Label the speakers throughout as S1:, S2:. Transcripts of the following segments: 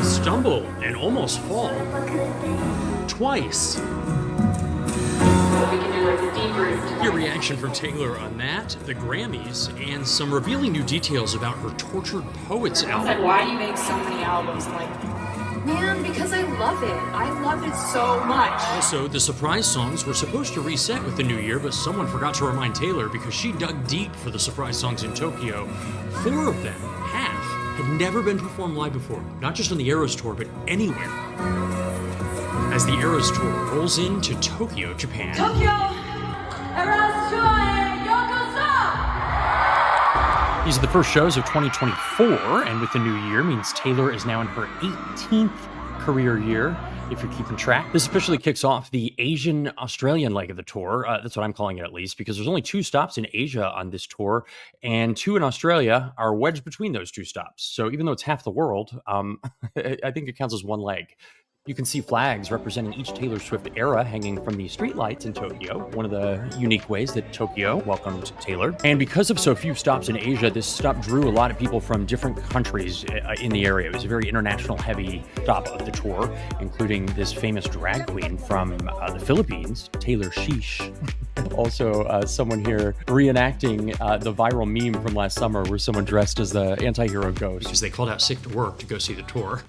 S1: Stumble and almost fall. Twice.
S2: We can do like a debrief.
S1: Your reaction from Taylor on that, the Grammys, and some revealing new details about her Tortured Poets
S2: Like,
S1: album.
S2: why do you make so many albums? Like, man, because I love it. I love it so much.
S1: Also, the surprise songs were supposed to reset with the new year, but someone forgot to remind Taylor because she dug deep for the surprise songs in Tokyo. 4 of them, half, had never been performed live before, not just on the Eras Tour, but anywhere. As the Eras Tour rolls into Tokyo, Japan.
S2: Tokyo, Eras Tour, Yokoso!
S1: These are the first shows of 2024, and with the new year means Taylor is now in her 18th career year, if you're keeping track. This officially kicks off the Asian-Australian leg of the tour. That's what I'm calling it, at least, because there's only 2 stops in Asia on this tour, and 2 in Australia are wedged between those 2 stops. So even though it's half the world, I think it counts as one leg. You can see flags representing each Taylor Swift era hanging from the streetlights in Tokyo, one of the unique ways that Tokyo welcomed Taylor. And because of so few stops in Asia, this stop drew a lot of people from different countries in the area. It was a very international-heavy stop of the tour, including this famous drag queen from the Philippines, Taylor Sheesh. Also, someone here reenacting the viral meme from last summer where someone dressed as the anti-hero ghost. Because they called out sick to work to go see the tour.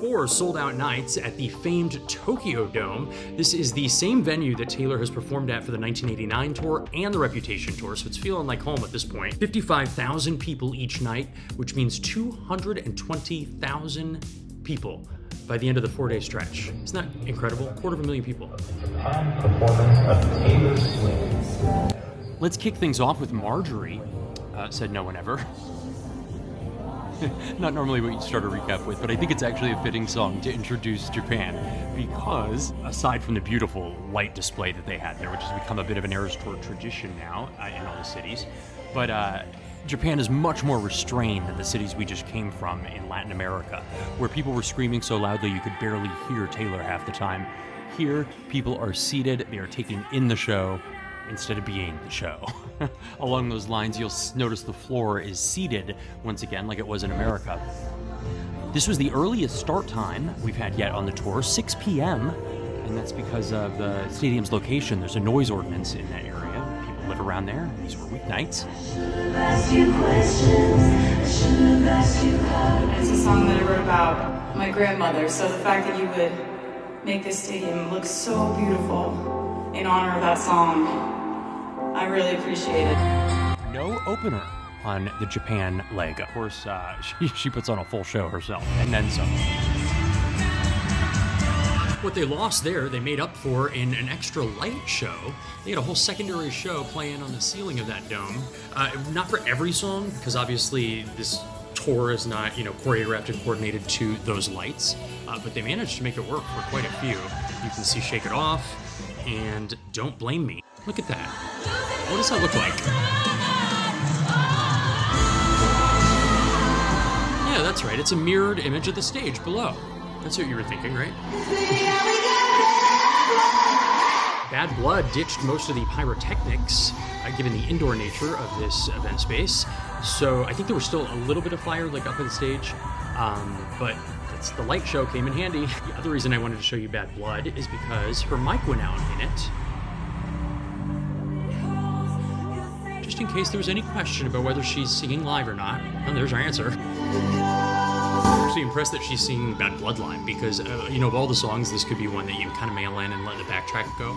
S1: 4 sold-out nights at the famed Tokyo Dome. This is the same venue that Taylor has performed at for the 1989 tour and the Reputation tour, so it's feeling like home at this point. 55,000 people each night, which means 220,000 people by the end of the 4-day stretch. Isn't that incredible? 250,000 people.
S3: Performance of Taylor Swift.
S1: Let's kick things off with Marjorie, said no one ever. Not normally what you'd start a recap with, but I think it's actually a fitting song to introduce Japan because, aside from the beautiful light display that they had there, which has become a bit of an Eras Tour tradition now in all the cities, but Japan is much more restrained than the cities we just came from in Latin America, where people were screaming so loudly you could barely hear Taylor half the time. Here, people are seated, they are taking in the show, instead of being the show. Along those lines, you'll notice the floor is seated once again like it was in America. This was the earliest start time we've had yet on the tour, 6 p.m., and that's because of the stadium's location. There's a noise ordinance in that area. People live around there. These were weeknights.
S2: It's a song that I wrote about my grandmother, so the fact that you would make this stadium look so beautiful in honor of that song, I really appreciate it.
S1: No opener on the Japan leg. Of course, she puts on a full show herself, and then some. What they lost there, they made up for in an extra light show. They had a whole secondary show playing on the ceiling of that dome. Not for every song, because obviously this tour is not, choreographed and coordinated to those lights, but they managed to make it work for quite a few. You can see Shake It Off and Don't Blame Me. Look at that. What does that look like? Yeah, that's right. It's a mirrored image of the stage below. That's what you were thinking, right? Bad Blood ditched most of the pyrotechnics, given the indoor nature of this event space. So I think there was still a little bit of fire up on the stage, but the light show came in handy. The other reason I wanted to show you Bad Blood is because her mic went out in it. Just in case there was any question about whether she's singing live or not. And there's our answer. I'm actually impressed that she's singing Bad Blood live because, of all the songs, this could be one that you kind of mail in and let the backtrack go.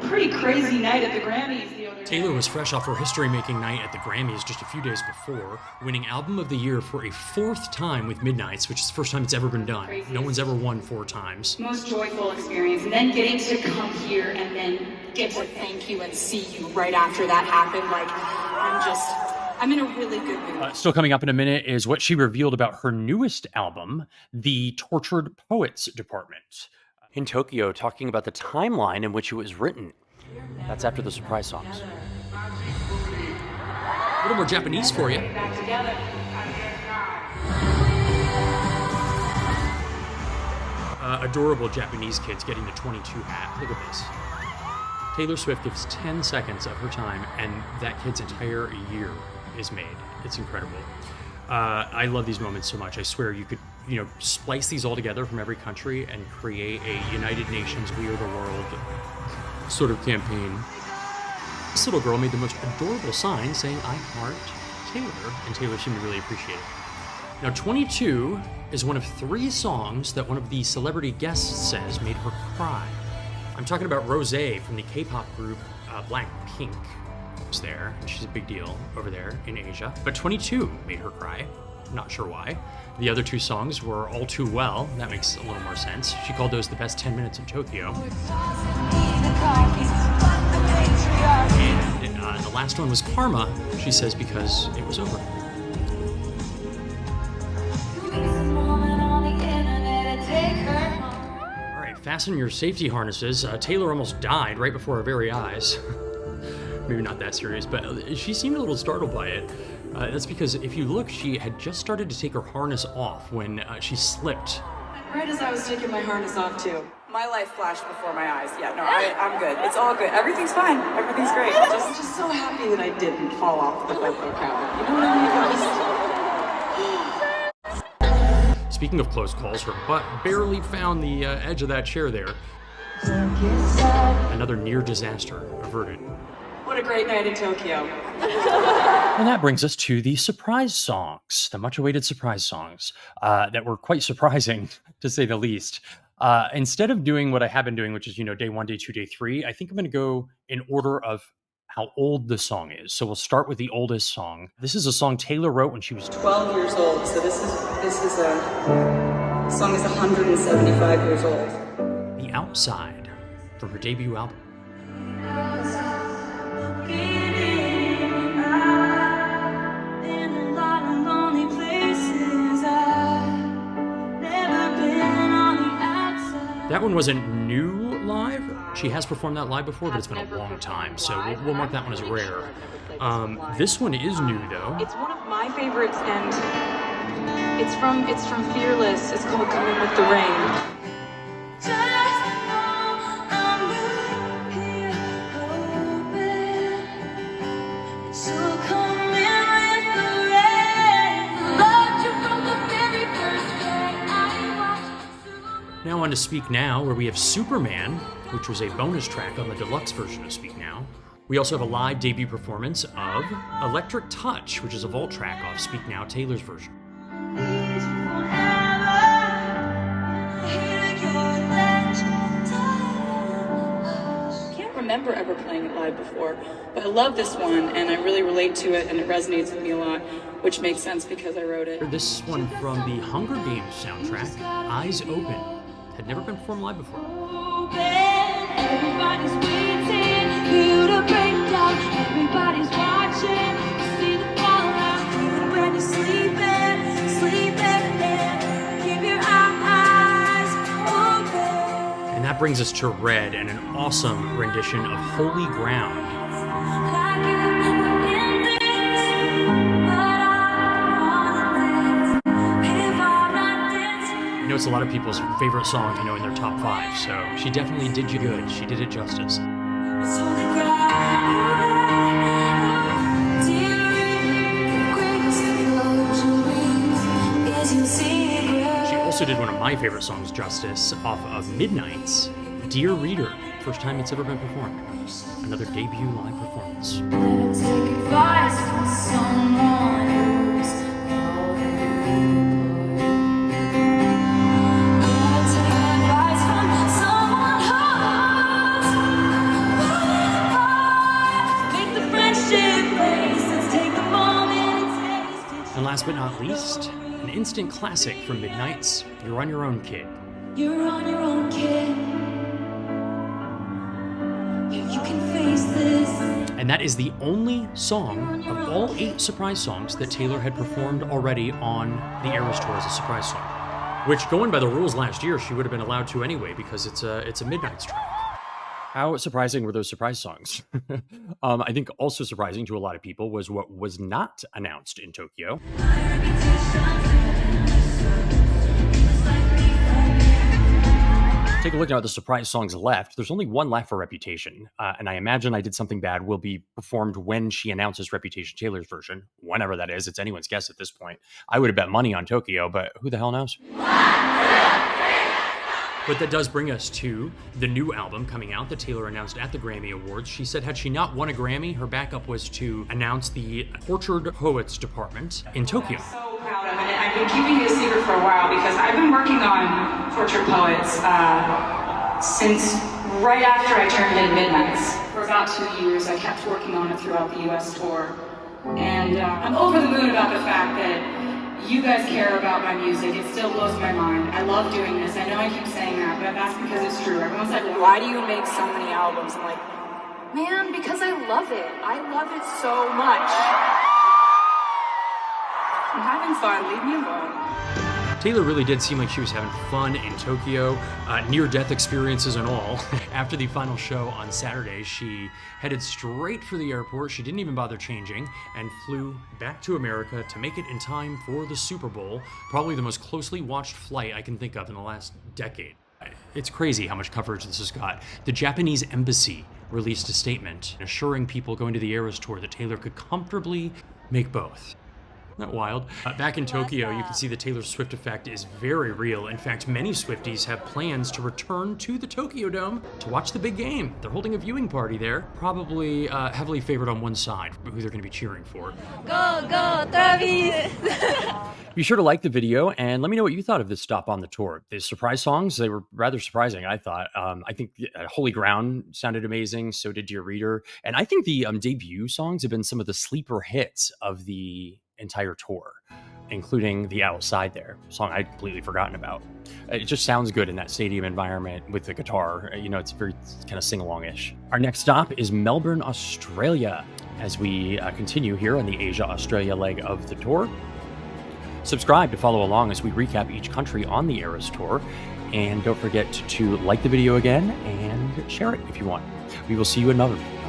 S2: Pretty crazy night at the Grammys the other day.
S1: Taylor was fresh off her history-making night at the Grammys just a few days before, winning Album of the Year for a 4th time with Midnights, which is the first time it's ever been done.
S2: Crazy.
S1: No one's ever won 4 times.
S2: Most joyful experience, and then getting to come here and then get to thank you and see you right after that happened. I'm in a really good mood.
S1: Still coming up in a minute is what she revealed about her newest album, The Tortured Poets Department. In Tokyo, talking about the timeline in which it was written. That's after the surprise songs. A little more Japanese for you.
S2: Back together.
S1: Adorable Japanese kids getting the 22 hat. Look at this. Taylor Swift gives 10 seconds of her time, and that kid's entire year is made. It's incredible. I love these moments so much. I swear you could, splice these all together from every country and create a United Nations We Are the World sort of campaign. This little girl made the most adorable sign saying, "I heart Taylor," and Taylor seemed to really appreciate it. Now, 22 is one of 3 songs that one of the celebrity guests says made her cry. I'm talking about Rosé from the K-pop group Blackpink. Was there, and she's a big deal over there in Asia. But 22 made her cry. Not sure why. The other 2 songs were All Too Well. That makes a little more sense. She called those the best 10 minutes in Tokyo. And the last one was Karma, she says, because it was over. All right, fasten your safety harnesses. Taylor almost died right before our very eyes. Maybe not that serious, but she seemed a little startled by it. That's because if you look, she had just started to take her harness off when she slipped.
S2: Right as I was taking my harness off too. My life flashed before my eyes. Yeah, no, I'm good. It's all good. Everything's fine. Everything's great. Just so happy that I didn't fall off the GoPro camera. You know what I mean?
S1: Speaking of close calls, her butt barely found the edge of that chair there. Another near disaster averted.
S2: What a great night in Tokyo.
S1: And that brings us to the surprise songs, the much-awaited surprise songs that were quite surprising, to say the least. Instead of doing what I have been doing, which is, day 1, day 2, day 3, I think I'm going to go in order of how old the song is. So we'll start with the oldest song. This is a song Taylor wrote when she was
S2: 12 years old. So this is a song is 175 years old.
S1: The Outside from her debut album. That one wasn't new live. She has performed that live before, but it's been a long time, so we'll mark that one as rare. This one is new, though.
S2: It's one of my favorites, and it's from Fearless. It's called "Coming with the Rain."
S1: Now on to Speak Now, where we have Superman, which was a bonus track on the deluxe version of Speak Now. We also have a live debut performance of Electric Touch, which is a vault track off Speak Now, Taylor's version.
S2: I can't remember ever playing it live before, but I love this one, and I really relate to it, and it resonates with me a lot, which makes sense because I wrote it.
S1: This one from the Hunger Games soundtrack, Eyes Open. Had never been performed live before.
S4: Everybody's waiting for you to break down. Everybody's watching to see the fallout. Even when you're sleeping, keep your eyes open.
S1: And that brings us to Red and an awesome rendition of Holy Ground.
S4: Like you were in this, but I wanna live. If I'm not dancing.
S1: It's a lot of people's favorite song, in their top 5, so she definitely did you good. She did it justice.
S4: It's holy ground. Dear, greatest luxuries is your secret.
S1: She also did one of my favorite songs justice off of Midnight's Dear Reader. First time it's ever been performed. Another debut live performance.
S4: Take advice from someone who's
S1: and last but not least, an instant classic from Midnight's You're on Your Own, Kid.
S4: You're on your own, kid. You can face this.
S1: And that is the only song of all 8 surprise songs that Taylor had performed already on the Eras Tour as a surprise song. Which, going by the rules last year, she would have been allowed to anyway because it's a Midnight's track. How surprising were those surprise songs? I think also surprising to a lot of people was what was not announced in Tokyo. Take a look now at the surprise songs left. There's only one left for Reputation, and I imagine I Did Something Bad will be performed when she announces Reputation Taylor's version, whenever that is. It's anyone's guess at this point. I would have bet money on Tokyo, but who the hell knows? But that does bring us to the new album coming out that Taylor announced at the Grammy Awards. She said had she not won a Grammy, her backup was to announce the Tortured Poets Department in Tokyo.
S2: So proud of it. I've been keeping it a secret for a while because I've been working on Tortured Poets since right after I turned in Midnights. For about 2 years, I kept working on it throughout the US tour. And I'm over the moon about the fact that you guys care about my music. It still blows my mind. I love doing this. I know I keep saying that, but that's because it's true. Everyone's like, why do you make so many albums? I'm like, man, because I love it. I love it so much. I'm having fun. Leave me alone.
S1: Taylor really did seem like she was having fun in Tokyo, near-death experiences and all. After the final show on Saturday, she headed straight for the airport. She didn't even bother changing and flew back to America to make it in time for the Super Bowl, probably the most closely watched flight I can think of in the last decade. It's crazy how much coverage this has got. The Japanese embassy released a statement assuring people going to the Eras Tour that Taylor could comfortably make both. Isn't that wild? Back in Tokyo, you can see the Taylor Swift effect is very real. In fact, many Swifties have plans to return to the Tokyo Dome to watch the big game. They're holding a viewing party there, probably heavily favored on one side, who they're going to be cheering for.
S4: Go, go, Travis!
S1: Be sure to like the video and let me know what you thought of this stop on the tour. The surprise songs, they were rather surprising, I thought. I think Holy Ground sounded amazing, so did Dear Reader. And I think the debut songs have been some of the sleeper hits of the entire tour, including the Outside There song I'd completely forgotten about. It just sounds good in that stadium environment with the guitar. You know, it's very kind of sing-along-ish. Our next stop is Melbourne, Australia, as we continue here on the Asia-Australia leg of the tour. Subscribe to follow along as we recap each country on the Eras Tour. And don't forget to like the video again and share it if you want. We will see you in another video.